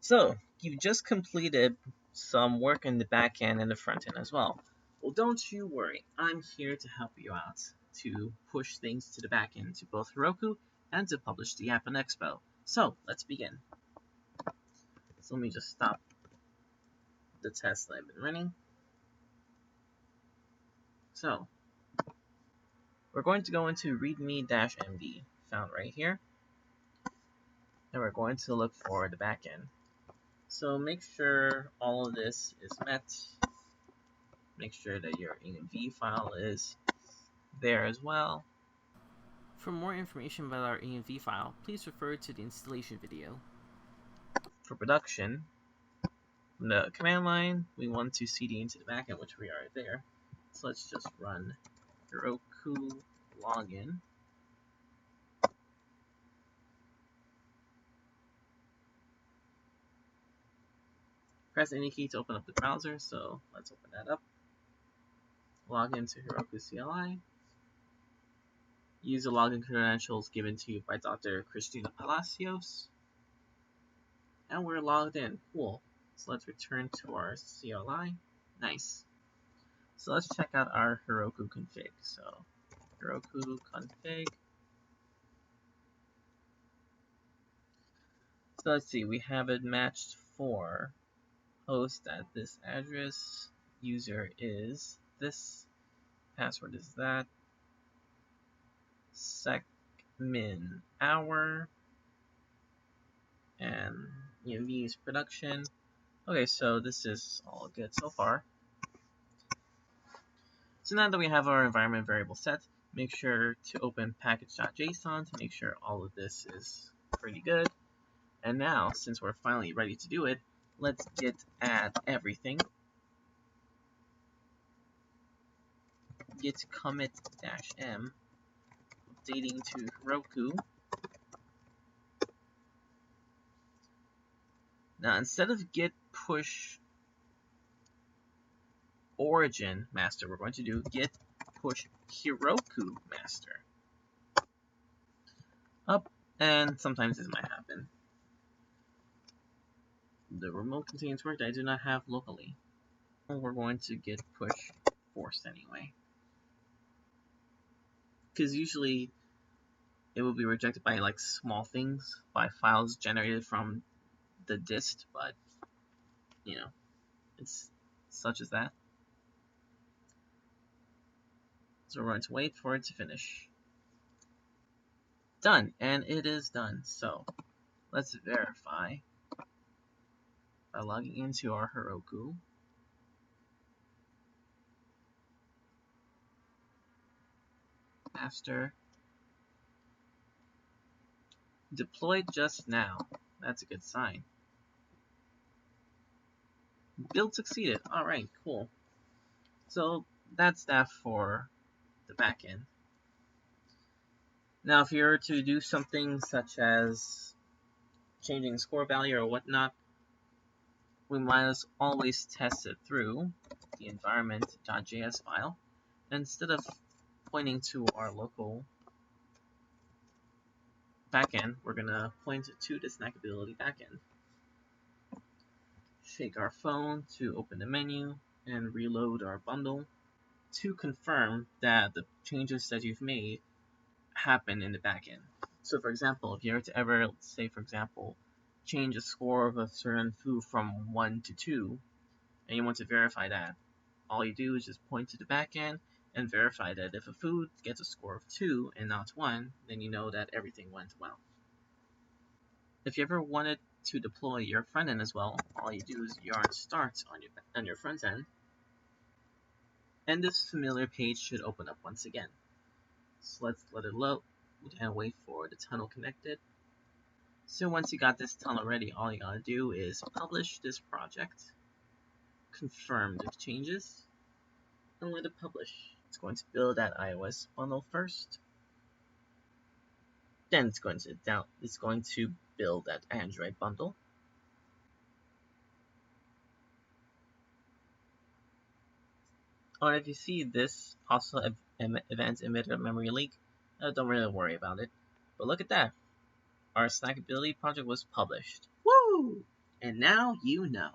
So, you just completed some work in the back end and the front end as well. Well, don't you worry. I'm here to help you out to push things to the back end to both Heroku and to publish the app on Expo. So, let's begin. So let me just stop the test that I've been running. So, we're going to go into readme-md, found right here. And we're going to look for the backend. So make sure all of this is met. Make sure that your env file is there as well. For more information about our env file, please refer to the installation video. For production, the command line, we want to cd into the backend, which we are there. So let's just run Heroku login. Press any key to open up the browser, so let's open that up. Log into Heroku CLI. Use the login credentials given to you by Dr. Cristina Palacios. And we're logged in. Cool. So let's return to our CLI. Nice. So let's check out our Heroku config. So Heroku config. So let's see, we have it matched for host at this address. User is this. Password is that. Secmin hour. And env is production. Okay, so this is all good so far. So now that we have our environment variable set, make sure to open package.json to make sure all of this is pretty good. And now, since we're finally ready to do it, let's git add everything. Git commit -m, updating to Heroku. Now, instead of git push origin master, we're going to do git push Heroku master. Up, and sometimes this might happen. The remote contains work that I do not have locally. We're going to git push forced anyway. Because usually it will be rejected by like small things, by files generated from the dist, but you know, it's such as that. So we're going to wait for it to finish. Done, and it is done. So let's verify by logging into our Heroku. Master deployed just now. That's a good sign. Build succeeded. Alright, cool. So that's that for the backend. Now if you were to do something such as changing score value or whatnot, we might as always test it through the environment.js file. Instead of pointing to our local backend, we're going to point to the Snackability backend. Shake our phone to open the menu and reload our bundle to confirm that the changes that you've made happen in the backend. So for example, if you were to ever, say for example, change a score of a certain food from 1 to 2, and you want to verify that, all you do is just point to the backend and verify that if a food gets a score of 2 and not 1, then you know that everything went well. If you ever wanted to deploy your front end as well, all you do is yarn start on your front end, and this familiar page should open up once again. So let's let it load and wait for the tunnel connected. So once you got this tunnel ready, all you gotta do is publish this project, confirm the changes, and let it publish. It's going to build that iOS bundle first. Then it's going to build that Android bundle. Or if you see this also event emitter memory leak, don't really worry about it. But look at that. Our Snackability project was published. Woo! And now you know.